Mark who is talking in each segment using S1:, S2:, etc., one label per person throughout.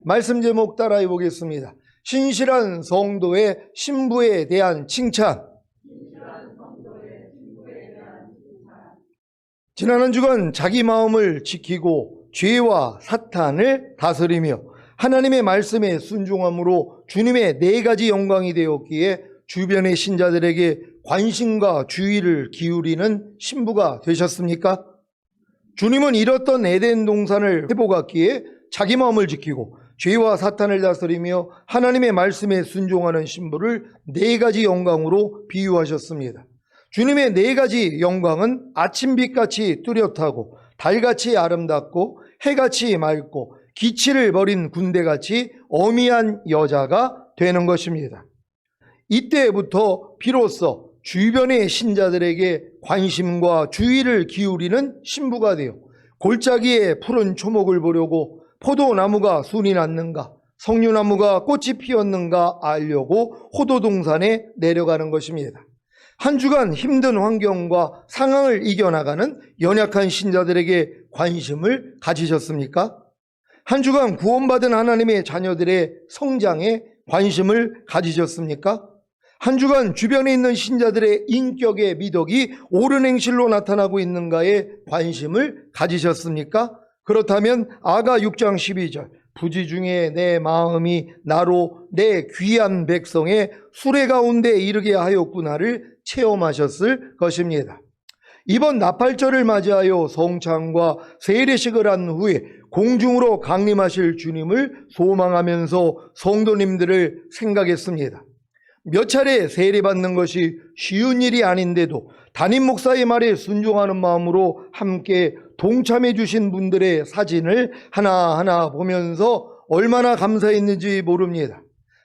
S1: 말씀 제목 따라해 보겠습니다. 신실한 성도의 신부에 대한 칭찬. 지난 한 주간 자기 마음을 지키고 죄와 사탄을 다스리며 하나님의 말씀에 순종함으로 주님의 4가지 영광이 되었기에 주변의 신자들에게 관심과 주의를 기울이는 신부가 되셨습니까? 주님은 잃었던 에덴 동산을 회복하기에 자기 마음을 지키고 죄와 사탄을 다스리며 하나님의 말씀에 순종하는 신부를 4가지 영광으로 비유하셨습니다. 주님의 4가지 영광은 아침빛같이 뚜렷하고 달같이 아름답고 해같이 맑고 기치를 버린 군대같이 어미한 여자가 되는 것입니다. 이때부터 비로소 주변의 신자들에게 관심과 주의를 기울이는 신부가 되어 골짜기에 푸른 초목을 보려고 포도나무가 순이 났는가, 석류나무가 꽃이 피었는가 알려고 호도동산에 내려가는 것입니다. 한 주간 힘든 환경과 상황을 이겨나가는 연약한 신자들에게 관심을 가지셨습니까? 한 주간 구원받은 하나님의 자녀들의 성장에 관심을 가지셨습니까? 한 주간 주변에 있는 신자들의 인격의 미덕이 옳은 행실로 나타나고 있는가에 관심을 가지셨습니까? 그렇다면 아가 6장 12절 부지 중에 내 마음이 나로 내 귀한 백성의 수레 가운데 이르게 하였구나를 체험하셨을 것입니다. 이번 나팔절을 맞이하여 성찬과 세례식을 한 후에 공중으로 강림하실 주님을 소망하면서 성도님들을 생각했습니다. 몇 차례 세례받는 것이 쉬운 일이 아닌데도 담임 목사의 말에 순종하는 마음으로 함께 동참해 주신 분들의 사진을 하나하나 보면서 얼마나 감사했는지 모릅니다.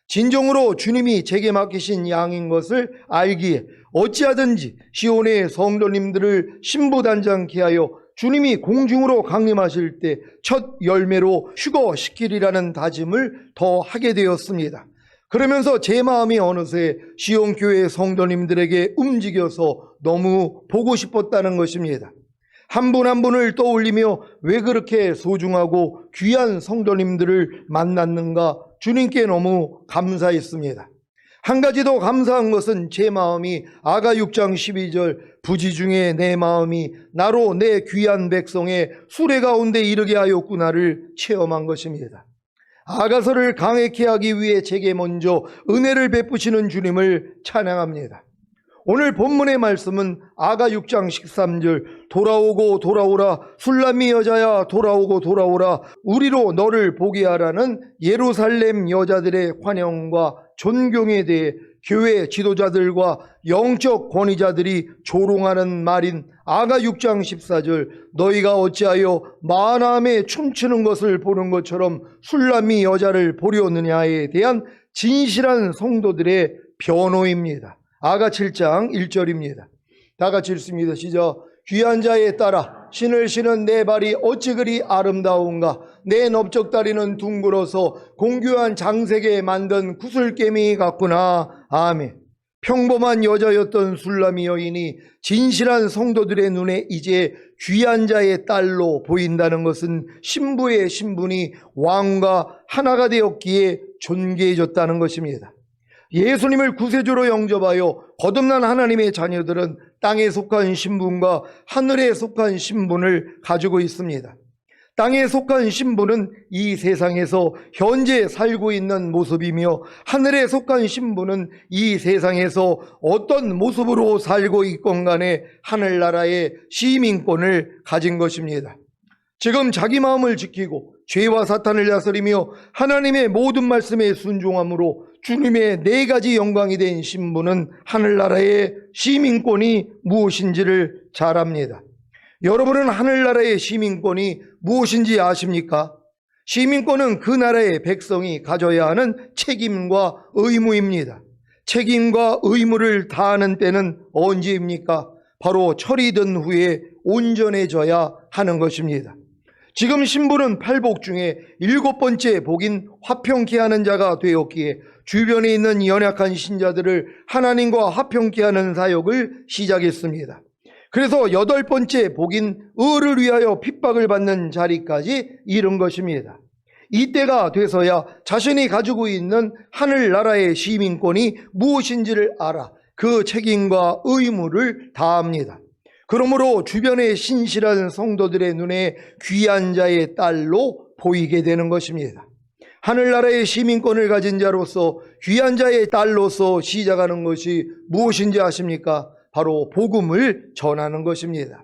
S1: 진정으로 주님이 제게 맡기신 양인 것을 알기에 어찌하든지 시온의 성도님들을 신부단장케 하여 주님이 공중으로 강림하실 때 첫 열매로 휴거시키리라는 다짐을 더 하게 되었습니다. 그러면서 제 마음이 어느새 시온교회 성도님들에게 움직여서 너무 보고 싶었다는 것입니다. 한 분 한 분을 떠올리며 왜 그렇게 소중하고 귀한 성도님들을 만났는가 주님께 너무 감사했습니다. 한 가지 더 감사한 것은 제 마음이 아가 6장 12절 부지 중에 내 마음이 나로 내 귀한 백성의 수레 가운데 이르게 하였구나를 체험한 것입니다. 아가서를 강하게 하기 위해 제게 먼저 은혜를 베푸시는 주님을 찬양합니다. 오늘 본문의 말씀은 아가 6장 13절 돌아오고 돌아오라 술람미 여자야 돌아오고 돌아오라 우리로 너를 보게 하라는 예루살렘 여자들의 환영과 존경에 대해 교회 지도자들과 영적 권위자들이 조롱하는 말인 아가 6장 14절 너희가 어찌하여 마나함에 춤추는 것을 보는 것처럼 술람미 여자를 보려느냐에 대한 진실한 성도들의 변호입니다. 아가 7장 1절입니다. 다 같이 읽습니다. 시작. 귀한 자에 따라 신을 신은 내 발이 어찌 그리 아름다운가 내 넓적다리는 둥글어서 공교한 장색에 만든 구슬개미 같구나. 아멘. 평범한 여자였던 술람미 여인이 진실한 성도들의 눈에 이제 귀한 자의 딸로 보인다는 것은 신부의 신분이 왕과 하나가 되었기에 존귀해졌다는 것입니다. 예수님을 구세주로 영접하여 거듭난 하나님의 자녀들은 땅에 속한 신분과 하늘에 속한 신분을 가지고 있습니다. 땅에 속한 신분은 이 세상에서 현재 살고 있는 모습이며 하늘에 속한 신분은 이 세상에서 어떤 모습으로 살고 있건 간에 하늘나라의 시민권을 가진 것입니다. 지금 자기 마음을 지키고 죄와 사탄을 다스리며 하나님의 모든 말씀에 순종함으로 주님의 4가지 영광이 된 신부는 하늘나라의 시민권이 무엇인지를 잘 압니다. 여러분은 하늘나라의 시민권이 무엇인지 아십니까? 시민권은 그 나라의 백성이 가져야 하는 책임과 의무입니다. 책임과 의무를 다하는 때는 언제입니까? 바로 철이 든 후에 온전해져야 하는 것입니다. 지금 신부는 8복 중에 7번째 복인 화평케 하는 자가 되었기에 주변에 있는 연약한 신자들을 하나님과 화평케 하는 사역을 시작했습니다. 그래서 8번째 복인 의를 위하여 핍박을 받는 자리까지 이른 것입니다. 이때가 돼서야 자신이 가지고 있는 하늘나라의 시민권이 무엇인지를 알아 그 책임과 의무를 다합니다. 그러므로 주변의 신실한 성도들의 눈에 귀한 자의 딸로 보이게 되는 것입니다. 하늘나라의 시민권을 가진 자로서 귀한 자의 딸로서 시작하는 것이 무엇인지 아십니까? 바로 복음을 전하는 것입니다.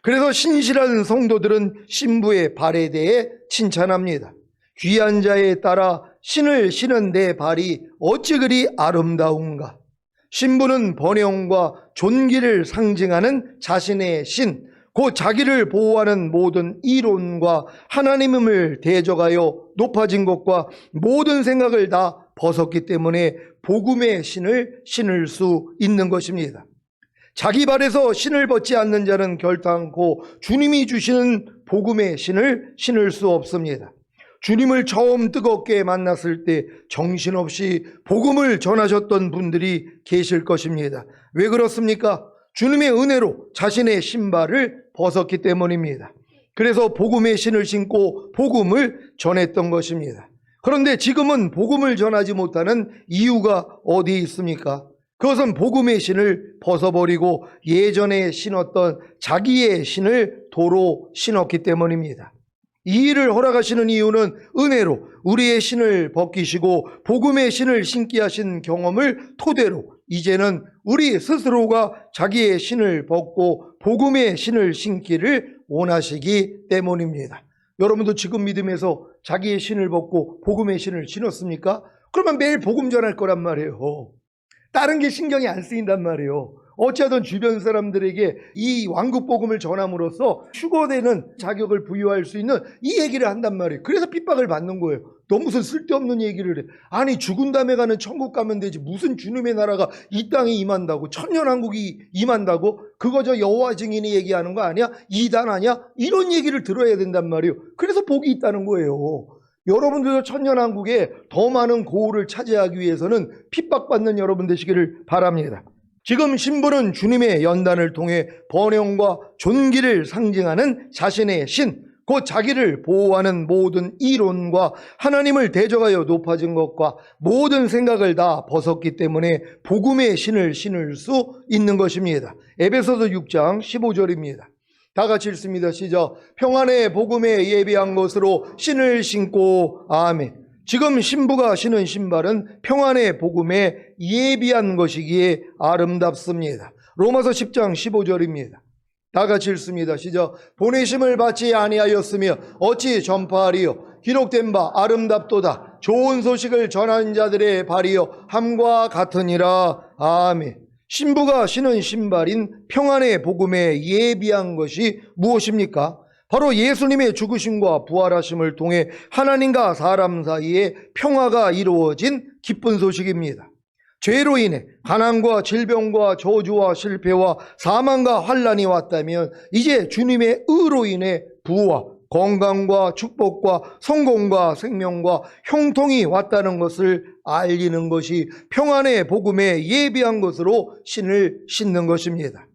S1: 그래서 신실한 성도들은 신부의 발에 대해 칭찬합니다. 귀한 자에 따라 신을 신은 내 발이 어찌 그리 아름다운가. 신부는 번영과 존귀를 상징하는 자신의 신, 곧 자기를 보호하는 모든 이론과 하나님을 대적하여 높아진 것과 모든 생각을 다 벗었기 때문에 복음의 신을 신을 수 있는 것입니다. 자기 발에서 신을 벗지 않는 자는 결단코 주님이 주시는 복음의 신을 신을 수 없습니다. 주님을 처음 뜨겁게 만났을 때 정신없이 복음을 전하셨던 분들이 계실 것입니다. 왜 그렇습니까? 주님의 은혜로 자신의 신발을 벗었기 때문입니다. 그래서 복음의 신을 신고 복음을 전했던 것입니다. 그런데 지금은 복음을 전하지 못하는 이유가 어디 있습니까? 그것은 복음의 신을 벗어버리고 예전에 신었던 자기의 신을 도로 신었기 때문입니다. 이 일을 허락하시는 이유는 은혜로 우리의 신을 벗기시고 복음의 신을 신게 하신 경험을 토대로 이제는 우리 스스로가 자기의 신을 벗고 복음의 신을 신기를 원하시기 때문입니다. 여러분도 지금 믿음에서 자기의 신을 벗고 복음의 신을 신었습니까? 그러면 매일 복음 전할 거란 말이에요. 다른 게 신경이 안 쓰인단 말이에요. 어찌하든 주변 사람들에게 이 왕국 복음을 전함으로써 휴거되는 자격을 부여할 수 있는 이 얘기를 한단 말이에요. 그래서 핍박을 받는 거예요. 너 무슨 쓸데없는 얘기를 해. 아니 죽은 다음에 가는 천국 가면 되지. 무슨 주님의 나라가 이 땅에 임한다고, 천년왕국이 임한다고, 그거 저 여호와 증인이 얘기하는 거 아니야? 이단 아니야? 이런 얘기를 들어야 된단 말이에요. 그래서 복이 있다는 거예요. 여러분들도 천년왕국에 더 많은 고우를 차지하기 위해서는 핍박받는 여러분 되시기를 바랍니다. 지금 신부는 주님의 연단을 통해 번영과 존귀를 상징하는 자신의 신, 곧 자기를 보호하는 모든 이론과 하나님을 대적하여 높아진 것과 모든 생각을 다 벗었기 때문에 복음의 신을 신을 수 있는 것입니다. 에베소서 6장 15절입니다. 다 같이 읽습니다. 시작. 평안의 복음에 예비한 것으로 신을 신고 아멘. 지금 신부가 신은 신발은 평안의 복음에 예비한 것이기에 아름답습니다. 로마서 10장 15절입니다. 다 같이 읽습니다. 시작. 보내심을 받지 아니하였으며 어찌 전파하리요. 기록된 바 아름답도다. 좋은 소식을 전하는 자들의 발이요 함과 같으니라. 아멘. 신부가 신은 신발인 평안의 복음에 예비한 것이 무엇입니까? 바로 예수님의 죽으심과 부활하심을 통해 하나님과 사람 사이에 평화가 이루어진 기쁜 소식입니다. 죄로 인해 가난과 질병과 저주와 실패와 사망과 환난이 왔다면 이제 주님의 의로 인해 부와 건강과 축복과 성공과 생명과 형통이 왔다는 것을 알리는 것이 평안의 복음에 예비한 것으로 신을 신는 것입니다.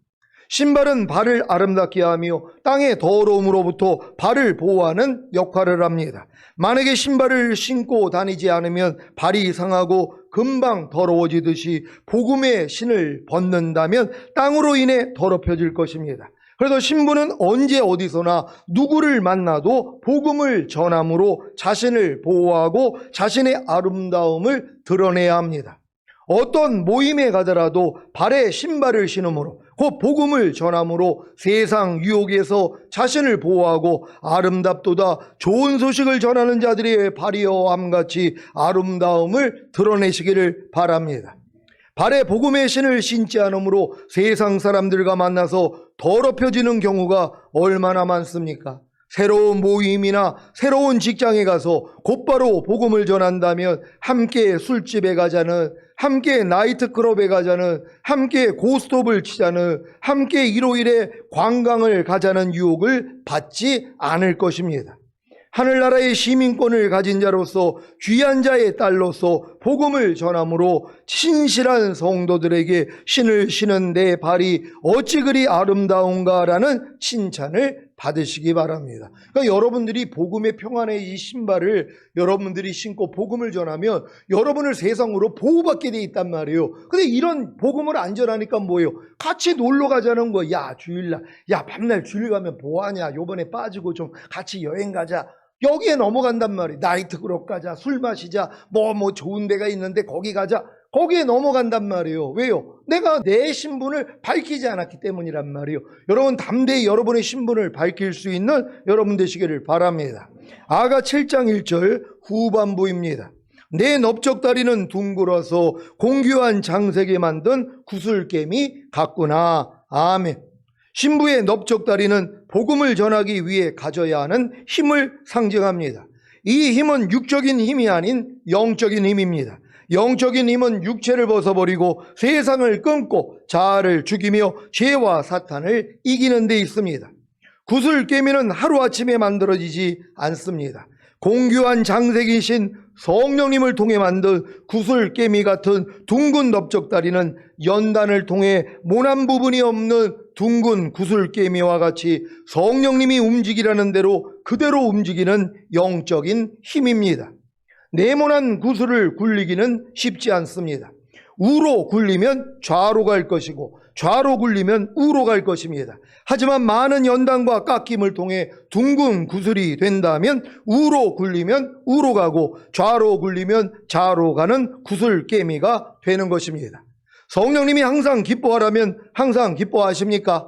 S1: 신발은 발을 아름답게 하며 땅의 더러움으로부터 발을 보호하는 역할을 합니다. 만약에 신발을 신고 다니지 않으면 발이 상하고 금방 더러워지듯이 복음의 신을 벗는다면 땅으로 인해 더럽혀질 것입니다. 그래서 신부는 언제 어디서나 누구를 만나도 복음을 전함으로 자신을 보호하고 자신의 아름다움을 드러내야 합니다. 어떤 모임에 가더라도 발에 신발을 신음으로 그 복음을 전함으로 세상 유혹에서 자신을 보호하고 아름답도다 좋은 소식을 전하는 자들의 발이여 함같이 아름다움을 드러내시기를 바랍니다. 발에 복음의 신을 신지 않으므로 세상 사람들과 만나서 더럽혀지는 경우가 얼마나 많습니까? 새로운 모임이나 새로운 직장에 가서 곧바로 복음을 전한다면 함께 술집에 가자는, 함께 나이트클럽에 가자는, 함께 고스톱을 치자는, 함께 일요일에 관광을 가자는 유혹을 받지 않을 것입니다. 하늘나라의 시민권을 가진 자로서 귀한 자의 딸로서 복음을 전함으로 신실한 성도들에게 신을 신은 내 발이 어찌 그리 아름다운가라는 칭찬을 받으시기 바랍니다. 그러니까 여러분들이 복음의 평안의 이 신발을 여러분들이 신고 복음을 전하면 여러분을 세상으로 보호받게 돼 있단 말이에요. 근데 이런 복음을 안 전하니까 뭐예요? 같이 놀러 가자는 거. 야, 주일날, 야, 밤날 주일 가면 뭐하냐? 요번에 빠지고 좀 같이 여행 가자. 여기에 넘어간단 말이에요. 나이트클럽 가자, 술 마시자, 뭐 좋은 데가 있는데 거기 가자. 거기에 넘어간단 말이에요. 왜요? 내가 내 신분을 밝히지 않았기 때문이란 말이에요. 여러분 담대히 여러분의 신분을 밝힐 수 있는 여러분 되시기를 바랍니다. 아가 7장 1절 후반부입니다. 내 넓적다리는 둥글어서 공교한 장색에 만든 구슬개미 같구나. 아멘. 신부의 넓적다리는 복음을 전하기 위해 가져야 하는 힘을 상징합니다. 이 힘은 육적인 힘이 아닌 영적인 힘입니다. 영적인 힘은 육체를 벗어버리고 세상을 끊고 자아를 죽이며 죄와 사탄을 이기는 데 있습니다. 구슬개미는 하루아침에 만들어지지 않습니다. 공교한 장색이신 성령님을 통해 만든 구슬개미 같은 둥근 넓적다리는 연단을 통해 모난 부분이 없는 둥근 구슬개미와 같이 성령님이 움직이라는 대로 그대로 움직이는 영적인 힘입니다. 네모난 구슬을 굴리기는 쉽지 않습니다. 우로 굴리면 좌로 갈 것이고 좌로 굴리면 우로 갈 것입니다. 하지만 많은 연단과 깎임을 통해 둥근 구슬이 된다면 우로 굴리면 우로 가고 좌로 굴리면 좌로 가는 구슬개미가 되는 것입니다. 성령님이 항상 기뻐하라면 항상 기뻐하십니까?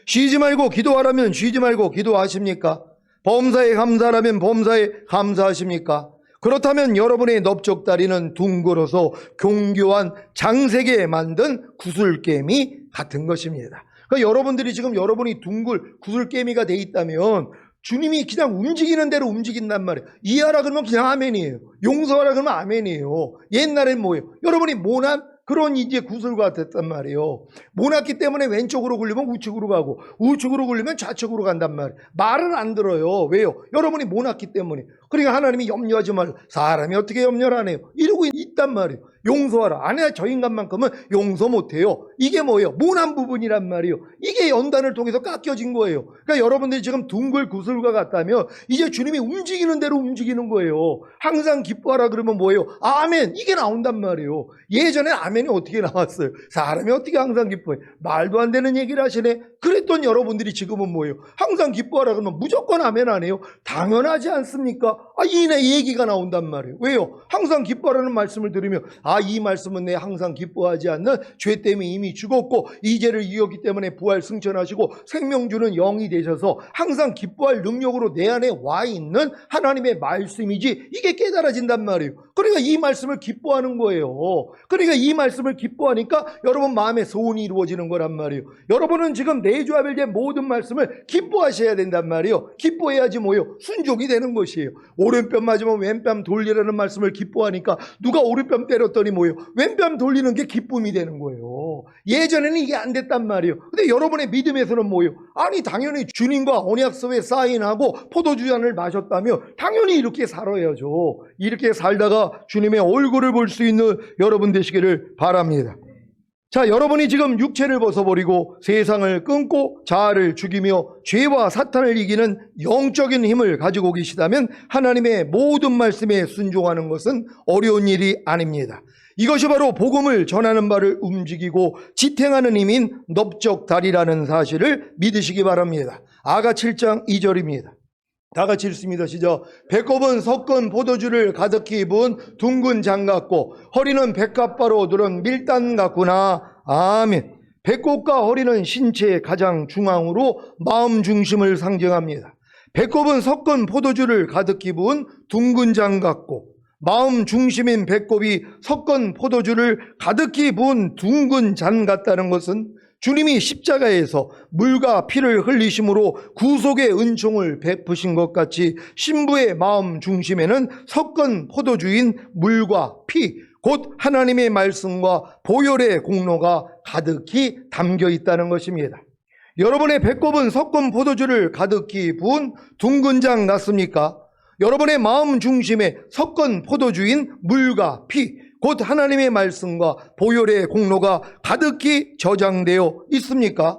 S1: 쉬지 말고 기도하라면 쉬지 말고 기도하십니까? 범사에 감사하라면 범사에 감사하십니까? 그렇다면 여러분의 넓적다리는 둥글어서 공교한 장색에 만든 구슬개미 같은 것입니다. 그러니까 여러분들이 지금 여러분이 둥글 구슬개미가 돼 있다면 주님이 그냥 움직이는 대로 움직인단 말이에요. 이해하라 그러면 그냥 아멘이에요. 용서하라 그러면 아멘이에요. 옛날엔 뭐예요? 여러분이 모난 그런 이제 구슬과 됐단 말이에요. 모났기 때문에 왼쪽으로 굴리면 우측으로 가고 우측으로 굴리면 좌측으로 간단 말이에요. 말을 안 들어요. 왜요? 여러분이 모났기 때문에. 그러니까 하나님이 염려하지 말라. 사람이 어떻게 염려를 안 해요? 이러고 있단 말이에요. 용서하라. 아니야, 저 인간만큼은 용서 못해요. 이게 뭐예요? 모난 부분이란 말이에요. 이게 연단을 통해서 깎여진 거예요. 그러니까 여러분들이 지금 둥글 구슬과 같다면 이제 주님이 움직이는 대로 움직이는 거예요. 항상 기뻐하라 그러면 뭐예요? 아멘. 이게 나온단 말이에요. 예전에 아멘이 어떻게 나왔어요? 사람이 어떻게 항상 기뻐해? 말도 안 되는 얘기를 하시네. 그랬던 여러분들이 지금은 뭐예요? 항상 기뻐하라 그러면 무조건 아멘 안 해요? 당연하지 않습니까? 이 얘기가 나온단 말이에요. 왜요? 항상 기뻐하라는 말씀을 들으면 이 말씀은 내 항상 기뻐하지 않는 죄 때문에 이미 죽었고 이 죄를 이었기 때문에 부활 승천하시고 생명 주는 영이 되셔서 항상 기뻐할 능력으로 내 안에 와 있는 하나님의 말씀이지 이게 깨달아진단 말이에요. 그러니까 이 말씀을 기뻐하는 거예요. 그러니까 이 말씀을 기뻐하니까 여러분 마음에 소원이 이루어지는 거란 말이에요. 여러분은 지금 내주아벨의 모든 말씀을 기뻐하셔야 된단 말이에요. 기뻐해야지 뭐예요? 순종이 되는 것이에요. 오른뺨 맞으면 왼뺨 돌리라는 말씀을 기뻐하니까 누가 오른뺨 때렸더니 뭐예요? 왼뺨 돌리는 게 기쁨이 되는 거예요. 예전에는 이게 안 됐단 말이에요. 근데 여러분의 믿음에서는 뭐예요? 아니 당연히 주님과 언약서에 사인하고 포도주잔을 마셨다며 당연히 이렇게 살아야죠. 이렇게 살다가 주님의 얼굴을 볼 수 있는 여러분 되시기를 바랍니다. 자, 여러분이 지금 육체를 벗어버리고 세상을 끊고 자아를 죽이며 죄와 사탄을 이기는 영적인 힘을 가지고 계시다면 하나님의 모든 말씀에 순종하는 것은 어려운 일이 아닙니다. 이것이 바로 복음을 전하는 바를 움직이고 지탱하는 힘인 넓적다리라는 사실을 믿으시기 바랍니다. 아가 7장 2절입니다. 다 같이 읽습니다. 시작. 배꼽은 섞은 포도주를 가득히 부은 둥근 장 같고 허리는 백합바로 두른 밀단 같구나. 아멘. 배꼽과 허리는 신체의 가장 중앙으로 마음 중심을 상징합니다. 배꼽은 섞은 포도주를 가득히 부은 둥근 장 같고 마음 중심인 배꼽이 섞은 포도주를 가득히 부은 둥근 잔 같다는 것은 주님이 십자가에서 물과 피를 흘리심으로 구속의 은총을 베푸신 것 같이 신부의 마음 중심에는 섞은 포도주인 물과 피, 곧 하나님의 말씀과 보혈의 공로가 가득히 담겨 있다는 것입니다. 여러분의 배꼽은 섞은 포도주를 가득히 부은 둥근 장 같습니까? 여러분의 마음 중심에 섞은 포도주인 물과 피, 곧 하나님의 말씀과 보혈의 공로가 가득히 저장되어 있습니까?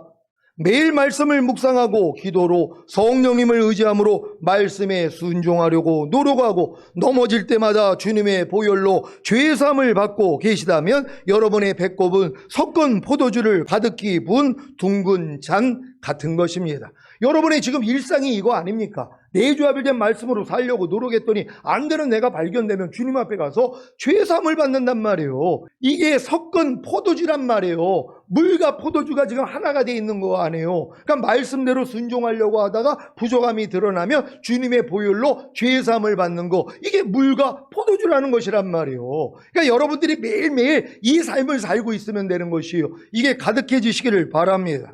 S1: 매일 말씀을 묵상하고 기도로 성령님을 의지함으로 말씀에 순종하려고 노력하고 넘어질 때마다 주님의 보혈로 죄사함을 받고 계시다면 여러분의 배꼽은 섞은 포도주를 가득히 부은 둥근 잔 같은 것입니다. 여러분의 지금 일상이 이거 아닙니까? 내주합일된 말씀으로 살려고 노력했더니 안 되는 내가 발견되면 주님 앞에 가서 죄사함을 받는단 말이에요. 이게 섞은 포도주란 말이에요. 물과 포도주가 지금 하나가 돼 있는 거 아니에요. 그러니까 말씀대로 순종하려고 하다가 부족함이 드러나면 주님의 보혈로 죄사함을 받는 거, 이게 물과 포도주라는 것이란 말이에요. 그러니까 여러분들이 매일매일 이 삶을 살고 있으면 되는 것이에요. 이게 가득해지시기를 바랍니다.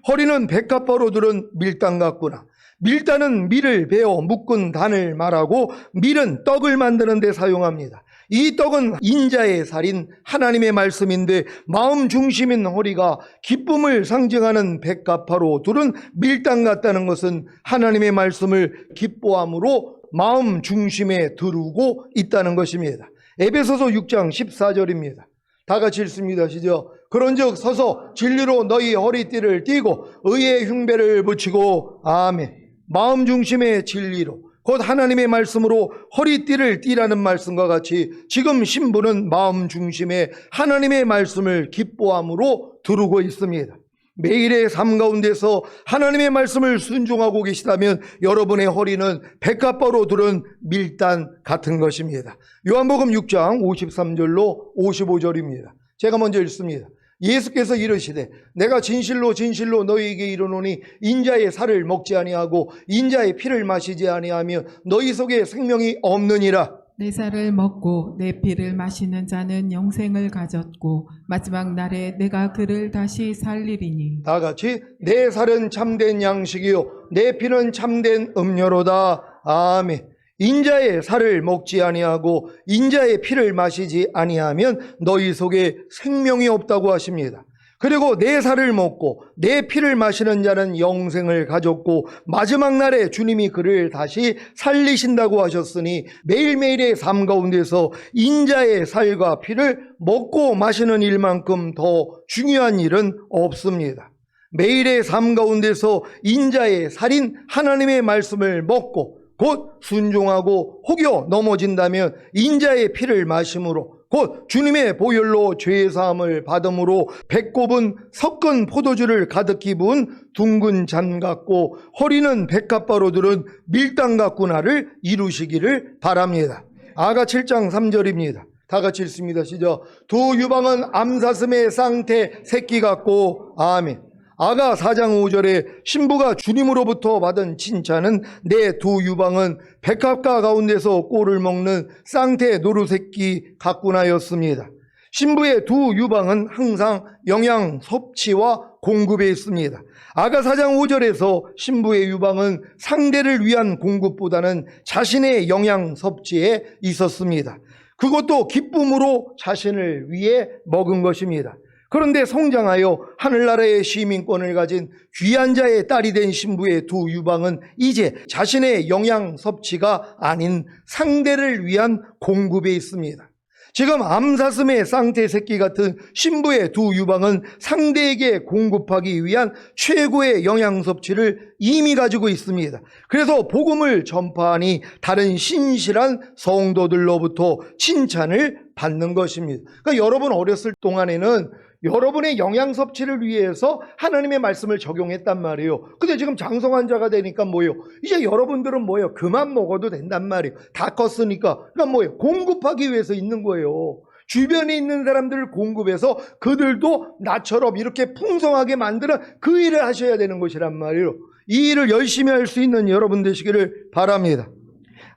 S1: 허리는 백합화로 들은 밀당 같구나. 밀단은 밀을 베어 묶은 단을 말하고 밀은 떡을 만드는 데 사용합니다. 이 떡은 인자의 살인 하나님의 말씀인데 마음 중심인 허리가 기쁨을 상징하는 백합화로 두른 밀당 같다는 것은 하나님의 말씀을 기뻐함으로 마음 중심에 두르고 있다는 것입니다. 에베소서 6장 14절입니다. 다 같이 읽습니다. 시죠. 그런즉 서서 진리로 너희 허리띠를 띠고 의의 흉배를 붙이고 아멘. 마음 중심의 진리로 곧 하나님의 말씀으로 허리띠를 띠라는 말씀과 같이 지금 신부는 마음 중심의 하나님의 말씀을 기뻐함으로 두르고 있습니다. 매일의 삶 가운데서 하나님의 말씀을 순종하고 계시다면 여러분의 허리는 백합화로 두른 밀단 같은 것입니다. 요한복음 6장 53절로 55절입니다. 제가 먼저 읽습니다. 예수께서 이르시되 내가 진실로 진실로 너희에게 이르노니 인자의 살을 먹지 아니하고 인자의 피를 마시지 아니하면 너희 속에 생명이 없느니라.
S2: 내 살을 먹고 내 피를 마시는 자는 영생을 가졌고 마지막 날에 내가 그를 다시 살리리니.
S1: 다 같이 내 살은 참된 양식이요 내 피는 참된 음료로다. 아멘. 인자의 살을 먹지 아니하고 인자의 피를 마시지 아니하면 너희 속에 생명이 없다고 하십니다. 그리고 내 살을 먹고 내 피를 마시는 자는 영생을 가졌고 마지막 날에 주님이 그를 다시 살리신다고 하셨으니 매일매일의 삶 가운데서 인자의 살과 피를 먹고 마시는 일만큼 더 중요한 일은 없습니다. 매일의 삶 가운데서 인자의 살인 하나님의 말씀을 먹고 곧 순종하고 혹여 넘어진다면 인자의 피를 마심으로 곧 주님의 보혈로 죄사함을 받음으로 배꼽은 섞은 포도주를 가득히 부은 둥근 잔 같고 허리는 백합화로 들은 밀당 같구나를 이루시기를 바랍니다. 아가 7장 3절입니다. 다 같이 읽습니다. 시작. 두 유방은 암사슴의 쌍태 새끼 같고 아멘. 아가 4장 5절에 신부가 주님으로부터 받은 칭찬은 내 두 유방은 백합화 가운데서 꼴을 먹는 쌍태 노루새끼 같구나였습니다. 신부의 두 유방은 항상 영양 섭취와 공급에 있습니다. 아가 4장 5절에서 신부의 유방은 상대를 위한 공급보다는 자신의 영양 섭취에 있었습니다. 그것도 기쁨으로 자신을 위해 먹은 것입니다. 그런데 성장하여 하늘나라의 시민권을 가진 귀한 자의 딸이 된 신부의 두 유방은 이제 자신의 영양 섭취가 아닌 상대를 위한 공급에 있습니다. 지금 암사슴의 쌍태 새끼 같은 신부의 두 유방은 상대에게 공급하기 위한 최고의 영양 섭취를 이미 가지고 있습니다. 그래서 복음을 전파하니 다른 신실한 성도들로부터 칭찬을 받는 것입니다. 그러니까 여러분 어렸을 동안에는 여러분의 영양 섭취를 위해서 하나님의 말씀을 적용했단 말이에요. 근데 지금 장성환자가 되니까 뭐예요? 이제 여러분들은 뭐예요? 그만 먹어도 된단 말이에요. 다 컸으니까. 그러니까 뭐예요? 공급하기 위해서 있는 거예요. 주변에 있는 사람들을 공급해서 그들도 나처럼 이렇게 풍성하게 만드는 그 일을 하셔야 되는 것이란 말이에요. 이 일을 열심히 할 수 있는 여러분 되시기를 바랍니다.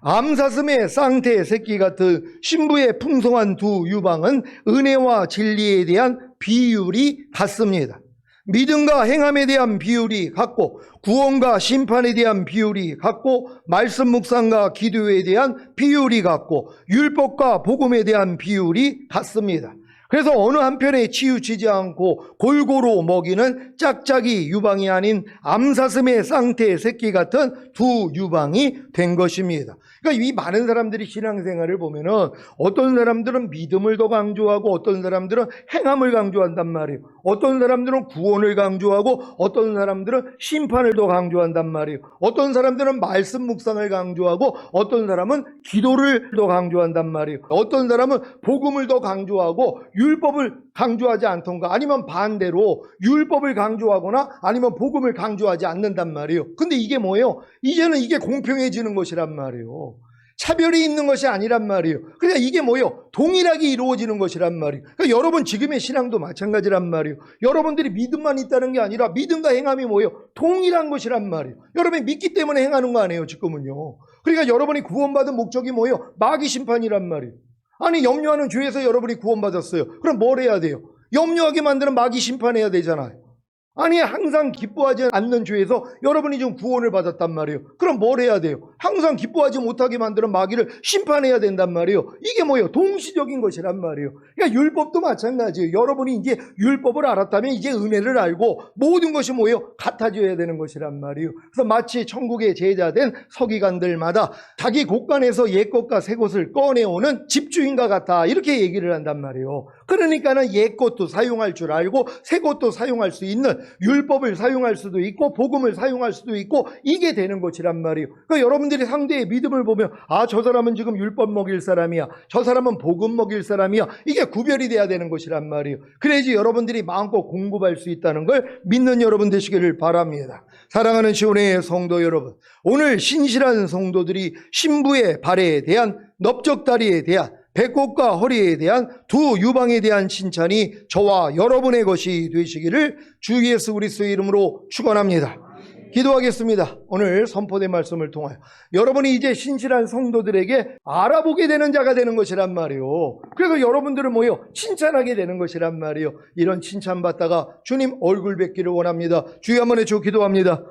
S1: 암사슴의 쌍태 새끼 같은 신부의 풍성한 두 유방은 은혜와 진리에 대한 비율이 같습니다. 믿음과 행함에 대한 비율이 같고 구원과 심판에 대한 비율이 같고 말씀 묵상과 기도에 대한 비율이 같고 율법과 복음에 대한 비율이 같습니다. 그래서 어느 한편에 치우치지 않고 골고루 먹이는 짝짝이 유방이 아닌 암사슴의 쌍태 새끼 같은 두 유방이 된 것입니다. 그러니까 이 많은 사람들이 신앙생활을 보면은 어떤 사람들은 믿음을 더 강조하고 어떤 사람들은 행함을 강조한단 말이에요. 어떤 사람들은 구원을 강조하고 어떤 사람들은 심판을 더 강조한단 말이에요. 어떤 사람들은 말씀 묵상을 강조하고 어떤 사람은 기도를 더 강조한단 말이에요. 어떤 사람은 복음을 더 강조하고 율법을 강조하지 않던가 아니면 반대로 율법을 강조하거나 아니면 복음을 강조하지 않는단 말이에요. 근데 이게 뭐예요? 이제는 이게 공평해지는 것이란 말이에요. 차별이 있는 것이 아니란 말이에요. 그러니까 이게 뭐예요? 동일하게 이루어지는 것이란 말이에요. 그러니까 여러분 지금의 신앙도 마찬가지란 말이에요. 여러분들이 믿음만 있다는 게 아니라 믿음과 행함이 뭐예요? 동일한 것이란 말이에요. 여러분이 믿기 때문에 행하는 거 아니에요, 지금은요. 그러니까 여러분이 구원받은 목적이 뭐예요? 마귀 심판이란 말이에요. 아니 염려하는 죄에서 여러분이 구원받았어요. 그럼 뭘 해야 돼요? 염려하게 만드는 마귀 심판해야 되잖아요. 아니 항상 기뻐하지 않는 죄에서 여러분이 좀 구원을 받았단 말이에요. 그럼 뭘 해야 돼요? 항상 기뻐하지 못하게 만드는 마귀를 심판해야 된단 말이에요. 이게 뭐예요? 동시적인 것이란 말이에요. 그러니까 율법도 마찬가지예요. 여러분이 이제 율법을 알았다면 이제 은혜를 알고 모든 것이 뭐예요? 같아져야 되는 것이란 말이에요. 그래서 마치 천국의 제자된 서기관들마다 자기 곳간에서 옛 것과 새 것을 꺼내오는 집주인과 같아 이렇게 얘기를 한단 말이에요. 그러니까는 옛 것도 사용할 줄 알고 새 것도 사용할 수 있는 율법을 사용할 수도 있고 복음을 사용할 수도 있고 이게 되는 것이란 말이에요. 그러니까 여러분들이 상대의 믿음을 보면 아, 저 사람은 지금 율법 먹일 사람이야. 저 사람은 복음 먹일 사람이야. 이게 구별이 돼야 되는 것이란 말이에요. 그래야지 여러분들이 마음껏 공급할 수 있다는 걸 믿는 여러분 되시기를 바랍니다. 사랑하는 시온의 성도 여러분, 오늘 신실한 성도들이 신부의 발에 대한 넓적다리에 대한 배꼽과 허리에 대한 두 유방에 대한 칭찬이 저와 여러분의 것이 되시기를 주 예수 그리스도의 이름으로 축원합니다. 기도하겠습니다. 오늘 선포된 말씀을 통하여 여러분이 이제 신실한 성도들에게 알아보게 되는 자가 되는 것이란 말이에요. 그래서 여러분들은 뭐예요? 칭찬하게 되는 것이란 말이에요. 이런 칭찬받다가 주님 얼굴 뵙기를 원합니다. 주여 한번 해줘 기도합니다.